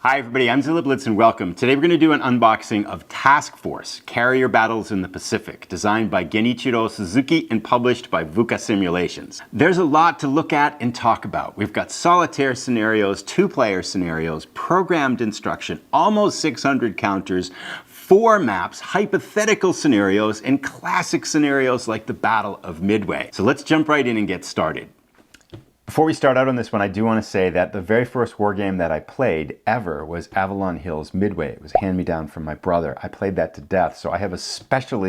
Hi everybody, I'm Zilla Blitz and welcome. Today we're going to do an unboxing of Task Force, Carrier Battles in the Pacific, designed by Genichiro Suzuki and published by Vuca Simulations. There's a lot to look at and talk about. We've got solitaire scenarios, two-player scenarios, programmed instruction, almost 600 counters, 4 maps, hypothetical scenarios, and classic scenarios like the Battle of Midway. So let's jump right in and get started. Before we start out on this one, I do want to say that the very first war game that I played ever was Avalon Hill's Midway. It was a hand-me-down from my brother. I played that to death, so I have a special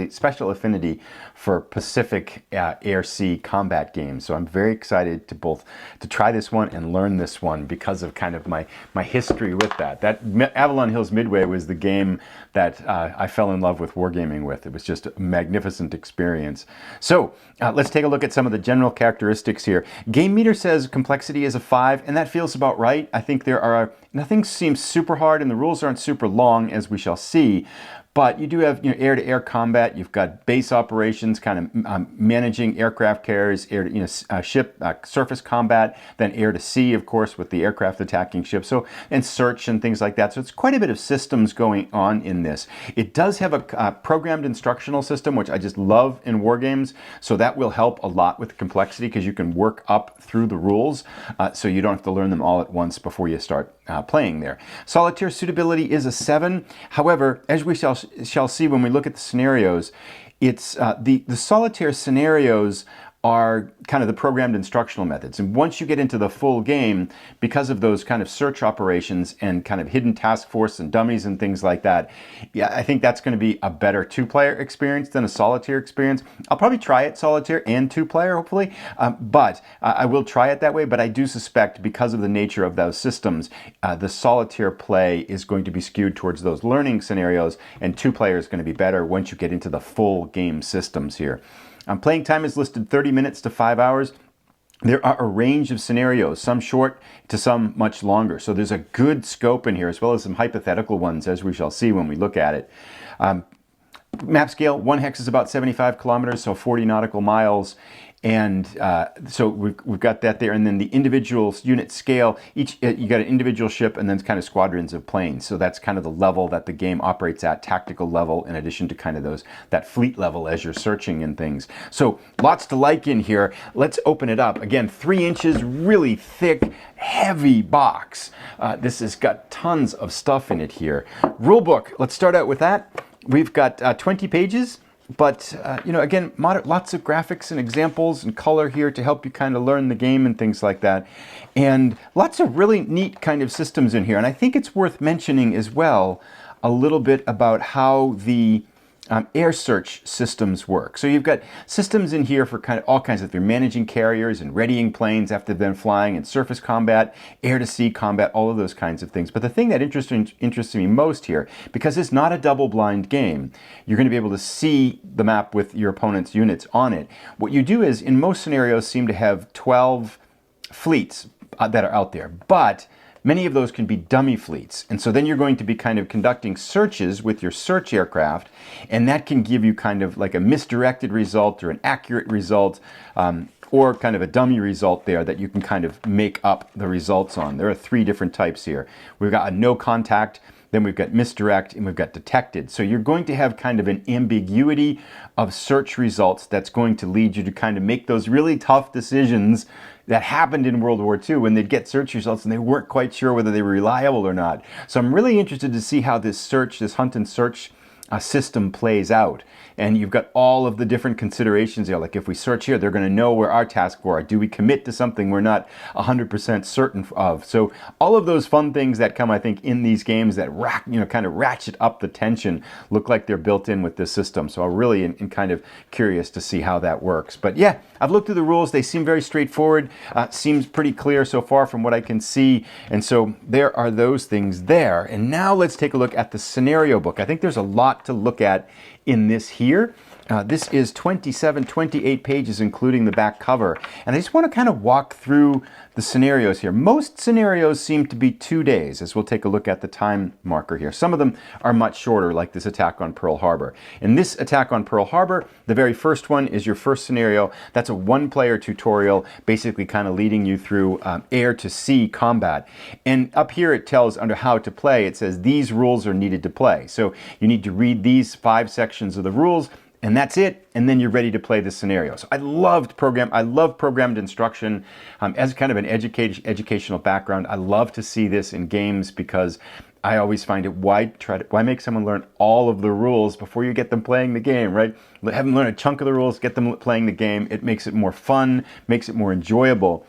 affinity for Pacific air-sea combat games. So I'm very excited to try this one and learn this one because of kind of my history with that. That Avalon Hill's Midway was the game that I fell in love with wargaming with. It was just a magnificent experience. So let's take a look at some of the general characteristics here. Game meter says complexity is a 5, and that feels about right. I think nothing seems super hard, and the rules aren't super long, as we shall see. But you do have air-to-air combat. You've got base operations, kind of managing aircraft carriers, ship surface combat, then air-to-sea, of course, with the aircraft attacking ships. So and search and things like that. So it's quite a bit of systems going on in this. It does have a programmed instructional system, which I just love in war games. So that will help a lot with complexity because you can work up through the rules, so you don't have to learn them all at once before you start playing there. Solitaire suitability is a 7. However, as we shall see when we look at the scenarios, it's the solitaire scenarios are kind of the programmed instructional methods. And once you get into the full game, because of those kind of search operations and kind of hidden task force and dummies and things like that, yeah, I think that's going to be a better two-player experience than a solitaire experience. I'll probably try it solitaire and two-player, hopefully, but I will try it that way. But I do suspect, because of the nature of those systems, the solitaire play is going to be skewed towards those learning scenarios, and two-player is going to be better once you get into the full game systems here. Playing time is listed 30 minutes to 5 hours. There are a range of scenarios, some short to some much longer. So there's a good scope in here, as well as some hypothetical ones, as we shall see when we look at it. Map scale, 1 hex is about 75 kilometers, so 40 nautical miles. And so we've got that there. And then the individual unit scale, you got an individual ship and then kind of squadrons of planes. So that's kind of the level that the game operates at, tactical level, in addition to kind of that fleet level as you're searching and things. So lots to like in here. Let's open it up. Again, 3 inches, really thick, heavy box. This has got tons of stuff in it here. Rulebook, let's start out with that. We've got 20 pages. But, again, lots of graphics and examples and color here to help you kind of learn the game and things like that. And lots of really neat kind of systems in here. And I think it's worth mentioning as well a little bit about how the air search systems work. So you've got systems in here for kind of all kinds of things, managing carriers and readying planes after they're flying, and surface combat, air-to-sea combat, all of those kinds of things. But the thing that interests me most here, because it's not a double-blind game, you're going to be able to see the map with your opponent's units on it. What you do is, in most scenarios, seem to have 12 fleets that are out there, but many of those can be dummy fleets. And so then you're going to be kind of conducting searches with your search aircraft, and that can give you kind of like a misdirected result or an accurate result, or kind of a dummy result there that you can kind of make up the results on. There are 3 different types here. We've got a no contact, then we've got misdirect, and we've got detected. So you're going to have kind of an ambiguity of search results that's going to lead you to kind of make those really tough decisions that happened in World War II when they'd get search results and they weren't quite sure whether they were reliable or not. So I'm really interested to see how this hunt and search system plays out. And you've got all of the different considerations there. Like if we search here, they're going to know where our task for. Do we commit to something we're not 100% certain of? So all of those fun things that come, I think, in these games that kind of ratchet up the tension look like they're built in with this system. So I'm really kind of curious to see how that works. But yeah, I've looked through the rules. They seem very straightforward. Seems pretty clear so far from what I can see. And so there are those things there. And now let's take a look at the scenario book. I think there's a lot to look at in this here. This is 27, 28 pages, including the back cover. And I just want to kind of walk through the scenarios here. Most scenarios seem to be 2 days, as we'll take a look at the time marker here. Some of them are much shorter, like this attack on Pearl Harbor. In this attack on Pearl Harbor, the very first one is your first scenario. That's a one-player tutorial, basically kind of leading you through air to sea combat. And up here it tells under how to play, it says these rules are needed to play. So you need to read these 5 sections of the rules, and that's it, and then you're ready to play the scenario. So I love programmed instruction. As kind of an educational background, I love to see this in games because I always find it, why make someone learn all of the rules before you get them playing the game, right? Have them learn a chunk of the rules, get them playing the game. It makes it more fun, makes it more enjoyable.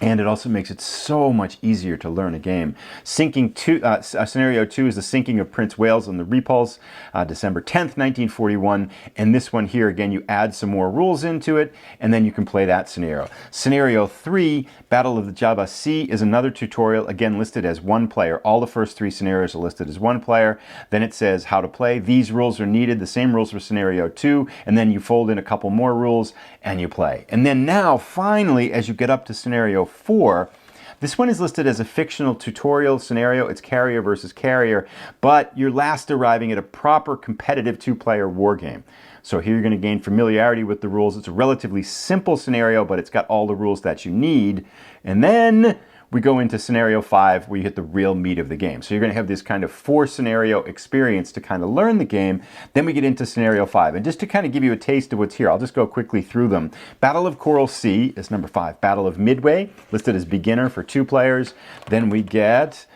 And it also makes it so much easier to learn a game. Scenario 2 is the sinking of Prince Wales on the Repulse, December 10th, 1941. And this one here, again, you add some more rules into it, and then you can play that scenario. Scenario 3, Battle of the Java Sea, is another tutorial, again, listed as one player. All the first 3 scenarios are listed as one player. Then it says how to play. These rules are needed, the same rules for Scenario 2, and then you fold in a couple more rules, and you play. And then now, finally, as you get up to Scenario 4, this one is listed as a fictional tutorial scenario. It's carrier versus carrier, but you're last arriving at a proper competitive 2-player war game. So here you're going to gain familiarity with the rules. It's a relatively simple scenario, but it's got all the rules that you need. And then we go into Scenario 5, where you hit the real meat of the game. So you're going to have this kind of 4-scenario experience to kind of learn the game. Then we get into Scenario 5. And just to kind of give you a taste of what's here, I'll just go quickly through them. Battle of Coral Sea is number 5. Battle of Midway, listed as beginner for 2 players. Then we get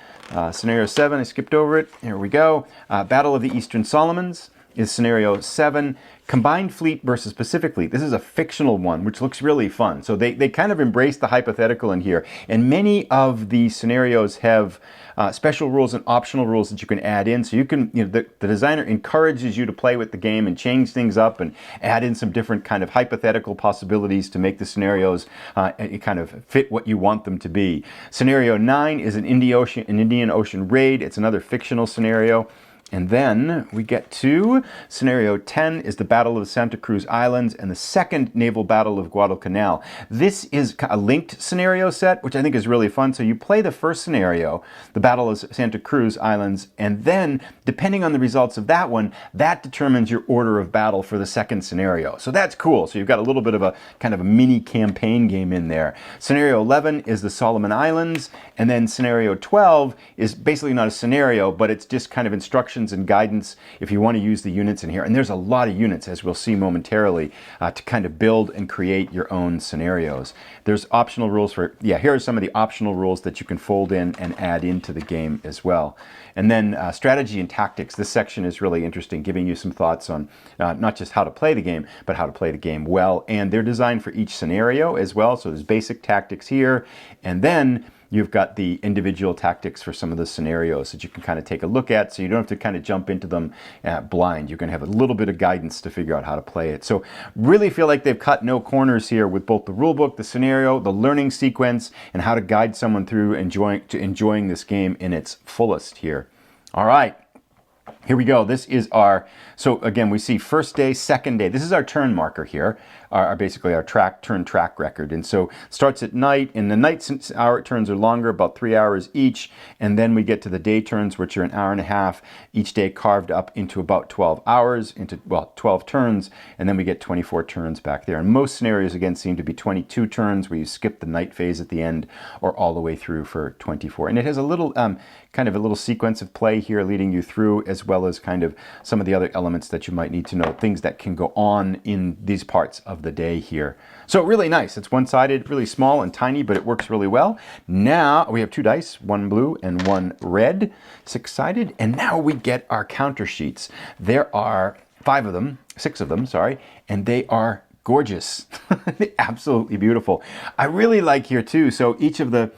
Scenario 7. I skipped over it. Here we go. Battle of the Eastern Solomons is Scenario 7. Combined Fleet versus Pacific Fleet. This is a fictional one, which looks really fun. So they kind of embrace the hypothetical in here. And many of the scenarios have special rules and optional rules that you can add in. So you can, the designer encourages you to play with the game and change things up and add in some different kind of hypothetical possibilities to make the scenarios kind of fit what you want them to be. Scenario 9 is an Indian Ocean raid. It's another fictional scenario. And then we get to Scenario 10 is the Battle of the Santa Cruz Islands and the second naval battle of Guadalcanal. This is a linked scenario set, which I think is really fun. So you play the first scenario, the Battle of Santa Cruz Islands, and then depending on the results of that one, that determines your order of battle for the second scenario. So that's cool. So you've got a little bit of a kind of a mini campaign game in there. Scenario 11 is the Solomon Islands, and then Scenario 12 is basically not a scenario, but it's just kind of instructions and guidance if you want to use the units in here. And there's a lot of units, as we'll see momentarily, to kind of build and create your own scenarios. There's optional rules for, here are some of the optional rules that you can fold in and add into the game as well. And then strategy and tactics. This section is really interesting, giving you some thoughts on not just how to play the game, but how to play the game well. And they're designed for each scenario as well. So there's basic tactics here. And then you've got the individual tactics for some of the scenarios that you can kind of take a look at, so you don't have to kind of jump into them blind. You're going to have a little bit of guidance to figure out how to play it. So really feel like they've cut no corners here with both the rulebook, the scenario, the learning sequence, and how to guide someone through enjoying this game in its fullest here. All right. Here we go. This is our, so again, we see first day, second day. This is our turn marker here, basically our turn track record. And so it starts at night, and the night hour turns are longer, about 3 hours each. And then we get to the day turns, which are an hour and a half, each day carved up into about 12 hours, into, well, 12 turns. And then we get 24 turns back there. And most scenarios, again, seem to be 22 turns, where you skip the night phase at the end, or all the way through for 24. And it has a little, kind of a little sequence of play here leading you through, as well as kind of some of the other elements that you might need to know, things that can go on in these parts of the day here. So really nice. It's one-sided, really small and tiny, but it works really well. Now we have 2 dice, 1 blue and 1 red, 6-sided. And now we get our counter sheets. There are 6 of them, sorry, and they are gorgeous. Absolutely beautiful. I really like here too. So each of the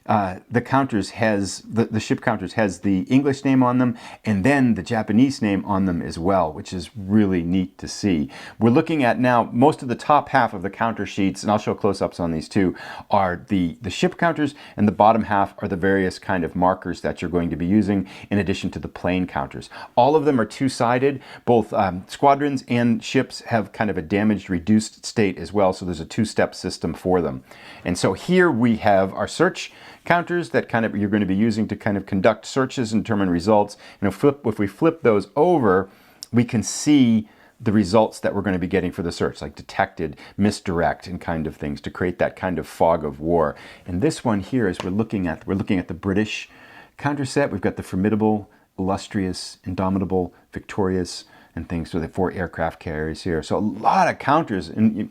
the counters has, the ship counters has the English name on them and then the Japanese name on them as well, which is really neat to see. We're looking at now, most of the top half of the counter sheets, and I'll show close-ups on these too, are the ship counters, and the bottom half are the various kind of markers that you're going to be using in addition to the plane counters. All of them are two-sided. Both squadrons and ships have kind of a damaged, reduced state as well, so there's a two-step system for them. And so here we have our search counters that kind of you're going to be using to kind of conduct searches and determine results. And if we flip those over, we can see the results that we're going to be getting for the search, like detected, misdirect, and kind of things to create that kind of fog of war. And this one here is we're looking at the British counter set. We've got the formidable, illustrious, indomitable, victorious, and things. So the 4 aircraft carriers here. So a lot of counters, and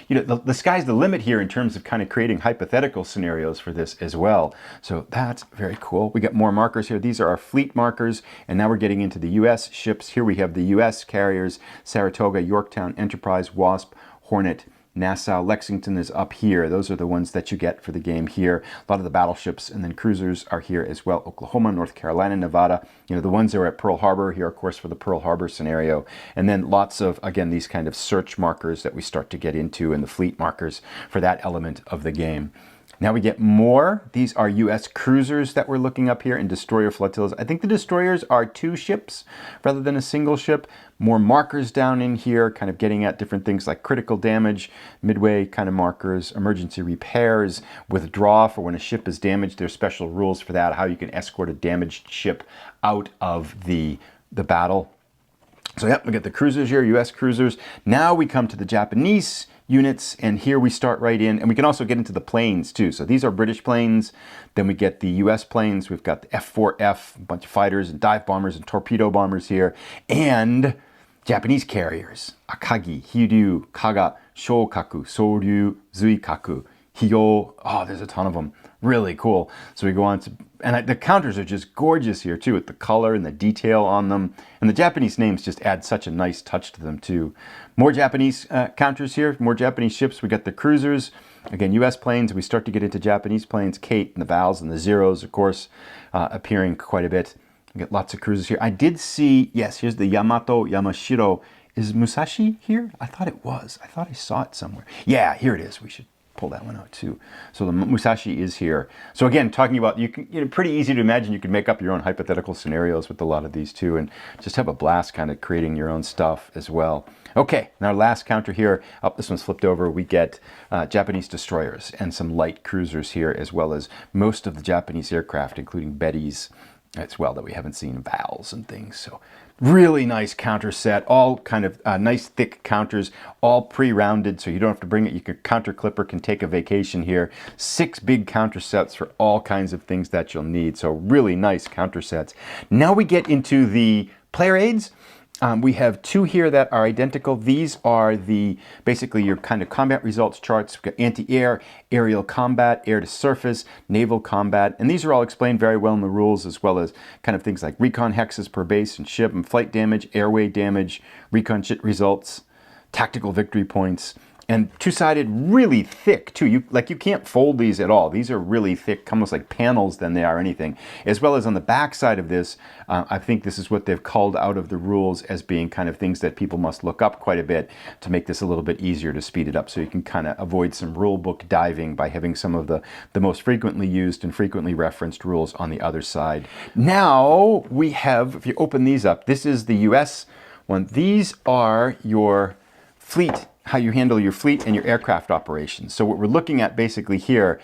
you know, the sky's the limit here in terms of kind of creating hypothetical scenarios for this as well. So that's very cool. We got more markers here. These are our fleet markers, and now we're getting into the U.S. ships. Here we have the U.S. carriers: Saratoga, Yorktown, Enterprise, Wasp, Hornet, Nassau. Lexington is up here. Those are the ones that you get for the game here. A lot of the battleships and then cruisers are here as well. Oklahoma, North Carolina, Nevada. You know, the ones that are at Pearl Harbor here, of course, for the Pearl Harbor scenario. And then lots of, again, these kind of search markers that we start to get into, and the fleet markers for that element of the game. Now we get more. These are U.S. cruisers that we're looking up here, and destroyer flotillas. I think the destroyers are 2 ships rather than a single ship. More markers down in here, kind of getting at different things like critical damage, Midway kind of markers, emergency repairs, withdraw for when a ship is damaged. There's special rules for that, how you can escort a damaged ship out of the battle. So yeah, we got the cruisers here, U.S. cruisers. Now we come to the Japanese units, and here we start right in, and we can also get into the planes too. So these are British planes, then we get the US planes. We've got the F-4F, a bunch of fighters and dive bombers and torpedo bombers here, and Japanese carriers: Akagi, Hiryu, Kaga, Shokaku, Soryu, Zuikaku, Hyo. Oh, there's a ton of them. Really cool. So we go on to, and the counters are just gorgeous here too, with the color and the detail on them. And the Japanese names just add such a nice touch to them too. More Japanese counters here, more Japanese ships. We got the cruisers, again, US planes. We start to get into Japanese planes, Kate and the Vals and the Zeros, of course, appearing quite a bit. We got lots of cruisers here. I did see, yes, here's the Yamato, Yamashiro. Is Musashi here? I thought it was. I thought I saw it somewhere. Yeah, here it is. We should pull that one out too. So the Musashi is here. So again, talking about, pretty easy to imagine you can make up your own hypothetical scenarios with a lot of these too, and just have a blast kind of creating your own stuff as well. Okay, and our last counter here, this one's flipped over, we get Japanese destroyers and some light cruisers here, as well as most of the Japanese aircraft, including Bettys as well, that we haven't seen, Vals and things. So really nice counter set, all kind of nice thick counters, all pre-rounded, so you don't have to bring it. Your counter clipper can take a vacation here. 6 big counter sets for all kinds of things that you'll need. So really nice counter sets. Now we get into the player aids. We have 2 here that are identical. These are basically your kind of combat results charts. We've got anti-air, aerial combat, air to surface, naval combat, and these are all explained very well in the rules, as well as kind of things like recon hexes per base and ship, and flight damage, airway damage, recon results, tactical victory points. And 2-sided, really thick too. You can't fold these at all. These are really thick, almost like panels than they are anything. As well as on the back side of this, I think this is what they've called out of the rules as being kind of things that people must look up quite a bit to make this a little bit easier to speed it up. So you can kind of avoid some rule book diving by having some of the most frequently used and frequently referenced rules on the other side. Now we have, if you open these up, this is the US one. These are your fleet, how you handle your fleet and your aircraft operations. So what we're looking at basically here,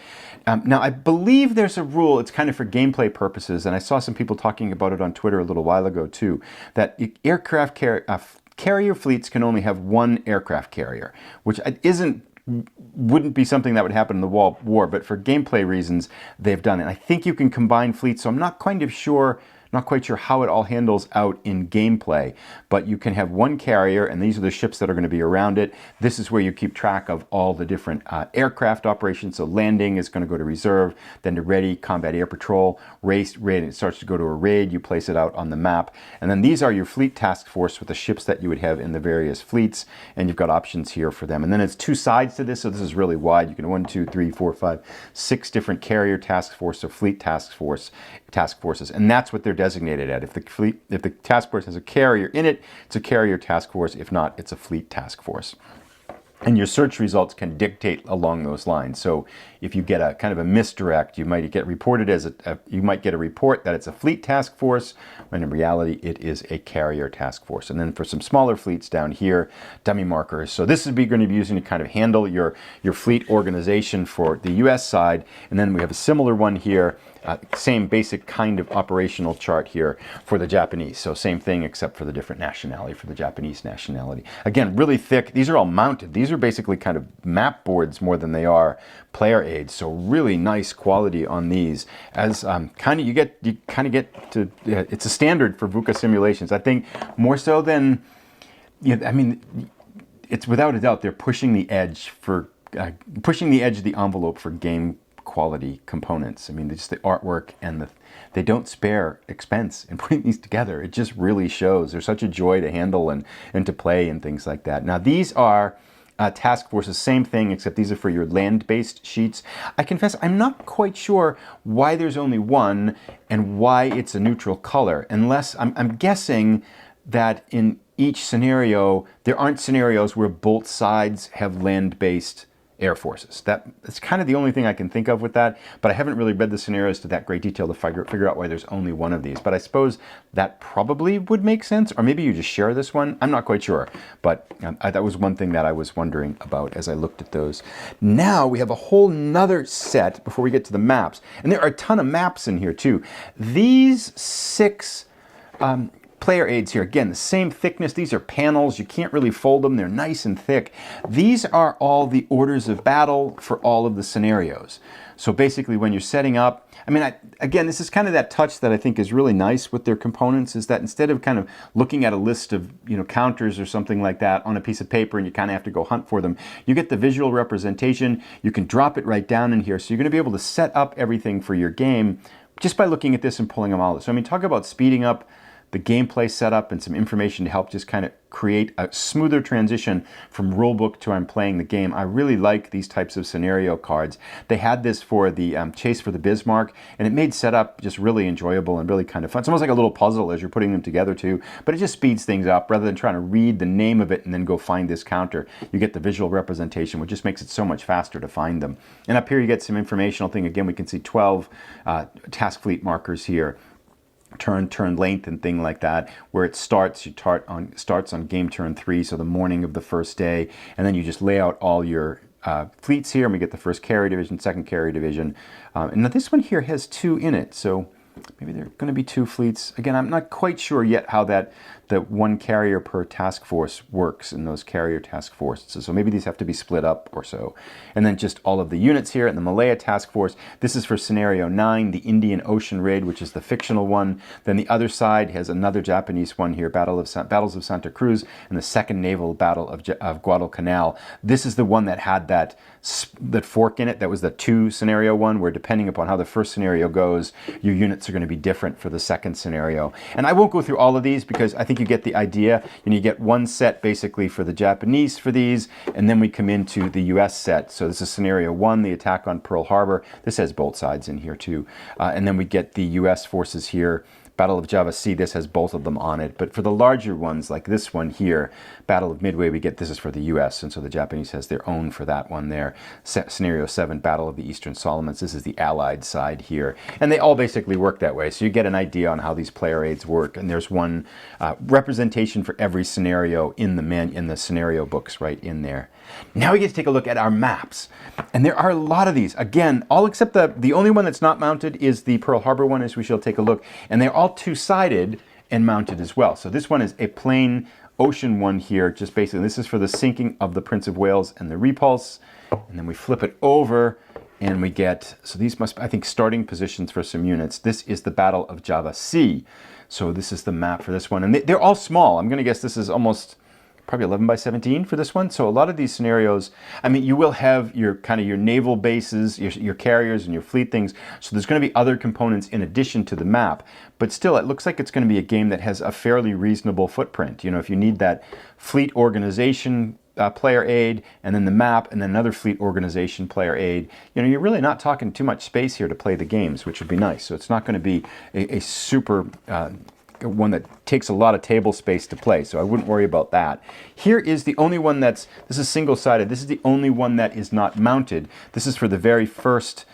now I believe there's a rule, it's kind of for gameplay purposes, and I saw some people talking about it on Twitter a little while ago too, that aircraft carrier fleets can only have 1 aircraft carrier, which wouldn't be something that would happen in the war, but for gameplay reasons, they've done it. I think you can combine fleets, so I'm not kind of sure Not quite sure how it all handles out in gameplay, but you can have one carrier, and these are the ships that are going to be around it. This is where you keep track of all the different aircraft operations. So landing is going to go to reserve, then to ready, combat air patrol, raid, it starts to go to a raid, you place it out on the map. And then these are your fleet task force with the ships that you would have in the various fleets, and you've got options here for them. And then it's two sides to this, so this is really wide. You can 1, 2, 3, 4, 5, 6 different carrier task force or fleet task forces, and that's what they're designated at. If the task force has a carrier in it, it's a carrier task force. If not, it's a fleet task force. And your search results can dictate along those lines. So if you get a kind of a misdirect, you might get reported as you might get a report that it's a fleet task force, when in reality it is a carrier task force. And then for some smaller fleets down here, dummy markers. So this is going to be using to kind of handle your fleet organization for the US side. And then we have a similar one here. Same basic kind of operational chart here for the Japanese. So same thing except for the different nationality for the Japanese nationality. Again, really thick. These are all mounted. These are basically kind of map boards more than they are player aids. So really nice quality on these. As you kind of get to it's a standard for Vuca Simulations. I think more so than I mean, it's without a doubt they're pushing the edge of the envelope for game quality components. I mean, just the artwork and they don't spare expense in putting these together. It just really shows. They're such a joy to handle and to play and things like that. Now these are task forces, same thing, except these are for your land-based sheets. I confess I'm not quite sure why there's only one and why it's a neutral color, unless I'm guessing that in each scenario there aren't scenarios where both sides have land-based air forces. That's kind of the only thing I can think of with that, but I haven't really read the scenarios to that great detail to figure out why there's only one of these. But I suppose that probably would make sense, or maybe you just share this one. I'm not quite sure, but that was one thing that I was wondering about as I looked at those. Now we have a whole nother set before we get to the maps, and there are a ton of maps in here too. These 6 player aids here, again, the same thickness. These are panels. You can't really fold them. They're nice and thick. These are all the orders of battle for all of the scenarios. So basically when you're setting up, I mean, again, this is kind of that touch that I think is really nice with their components, is that instead of kind of looking at a list of, counters or something like that on a piece of paper and you kind of have to go hunt for them, you get the visual representation. You can drop it right down in here. So you're going to be able to set up everything for your game just by looking at this and pulling them all. So I mean, talk about speeding up the gameplay setup and some information to help just kind of create a smoother transition from rulebook to I'm playing the game. I really like these types of scenario cards. They had this for the Chase for the Bismarck, and it made setup just really enjoyable and really kind of fun. It's almost like a little puzzle as you're putting them together too, but it just speeds things up rather than trying to read the name of it and then go find this counter. You get the visual representation, which just makes it so much faster to find them. And up here you get some informational thing. Again, we can see 12 task fleet markers here. Turn length and thing like that, where it starts on game turn 3, so the morning of the first day, and then you just lay out all your fleets here, and we get the first carrier division, second carrier division, and now this one here has 2 in it, so maybe there are going to be 2 fleets. Again, I'm not quite sure yet how that 1 carrier per task force works in those carrier task forces. So maybe these have to be split up or so. And then just all of the units here in the Malaya task force. This is for scenario 9, the Indian Ocean raid, which is the fictional one. Then the other side has another Japanese one here, Battles of Santa Cruz, and the second naval battle of Guadalcanal. This is the one that had that fork in it. That was the 2 scenario one, where depending upon how the first scenario goes, your units are going to be different for the second scenario. And I won't go through all of these because I think you get the idea. And you get one set basically for the Japanese for these, and then we come into the US set. So this is scenario 1, the attack on Pearl Harbor. This has both sides in here too. And then we get the US forces here. Battle of Java Sea, this has both of them on it. But for the larger ones, like this one here, Battle of Midway, we get this is for the US, and so the Japanese has their own for that one there. Scenario 7, Battle of the Eastern Solomons, this is the Allied side here. And they all basically work that way, so you get an idea on how these player aids work. And there's one representation for every scenario in the scenario books right in there. Now we get to take a look at our maps. And there are a lot of these. Again, all except the only one that's not mounted is the Pearl Harbor one, as we shall take a look. And they're all 2-sided and mounted as well. So this one is a plain ocean one here. Just basically, this is for the sinking of the Prince of Wales and the Repulse. And then we flip it over, And we get, so these must, I think, starting positions for some units. This is the Battle of Java Sea. So this is the map for this one. And they're all small. I'm going to guess this is almost probably 11 by 17 for this one. So a lot of these scenarios, I mean, you will have your kind of your naval bases, your carriers and your fleet things. So there's going to be other components in addition to the map. But still, it looks like it's going to be a game that has a fairly reasonable footprint. You know, if you need that fleet organization player aid, and then the map, and then another fleet organization player aid, you know, you're really not talking too much space here to play the games, which would be nice. So it's not going to be a super one that takes a lot of table space to play, so I wouldn't worry about that. Here is the only one this is single-sided. This is the only one that is not mounted. This is for the very first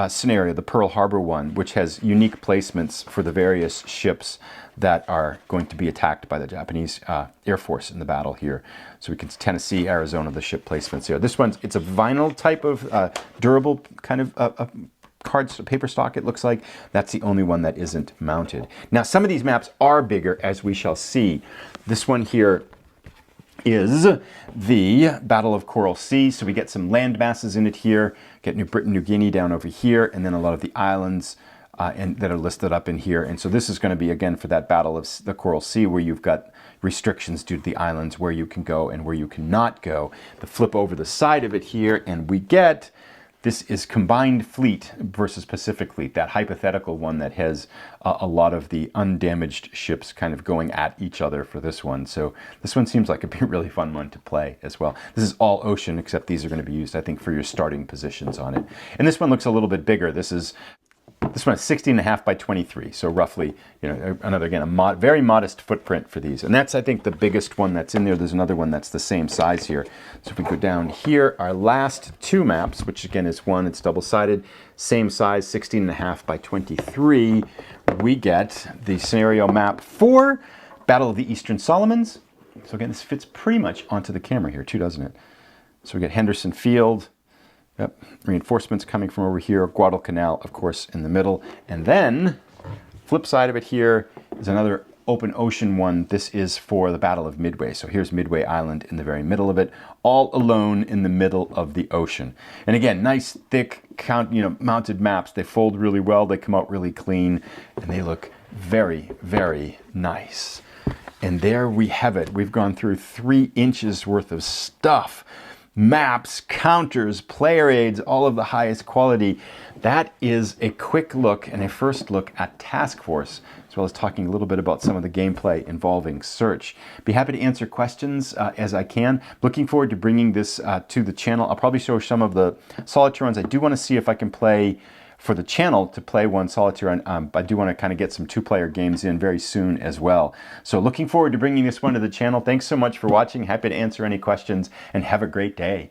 scenario, the Pearl Harbor one, which has unique placements for the various ships that are going to be attacked by the Japanese Air Force in the battle here. So we can Tennessee, Arizona, the ship placements here. This one's, it's a vinyl type of durable kind of cards, paper stock, it looks like. That's the only one that isn't mounted. Now, some of these maps are bigger, as we shall see. This one here is the Battle of Coral Sea. So we get some land masses in it here, get New Britain, New Guinea down over here, and then a lot of the islands and that are listed up in here. And so this is going to be, again, for that Battle of the Coral Sea, where you've got restrictions due to the islands, where you can go and where you cannot go. The flip over the side of it here, and we get, this is Combined Fleet versus Pacific Fleet, that hypothetical one that has a lot of the undamaged ships kind of going at each other for this one. So this one seems like it'd be a really fun one to play as well. This is all ocean, except these are going to be used, I think, for your starting positions on it. And this one looks a little bit bigger. This one is 16.5 by 23, so roughly, you know, another, again, a very modest footprint for these. And that's, I think, the biggest one that's in there. There's another one that's the same size here. So if we go down here, our last two maps, which again is one, it's double-sided, same size, 16.5 by 23, we get the scenario map for Battle of the Eastern Solomons. So again, this fits pretty much onto the camera here too, doesn't it? So we get Henderson Field. Yep, reinforcements coming from over here, Guadalcanal, of course, in the middle. And then, flip side of it here is another open ocean one. This is for the Battle of Midway. So here's Midway Island in the very middle of it, all alone in the middle of the ocean. And again, nice, thick, mounted maps. They fold really well, they come out really clean, and they look very, very nice. And there we have it. We've gone through 3 inches worth of stuff. Maps, counters, player aids, all of the highest quality. That is a quick look and a first look at Task Force, as well as talking a little bit about some of the gameplay involving search. Be happy to answer questions as I can. Looking forward to bringing this to the channel. I'll probably show some of the solitaire ones. I do want to see if I can play for the channel to play one solitaire. And I do want to kind of get some 2-player games in very soon as well. So looking forward to bringing this one to the channel. Thanks so much for watching. Happy to answer any questions, and have a great day.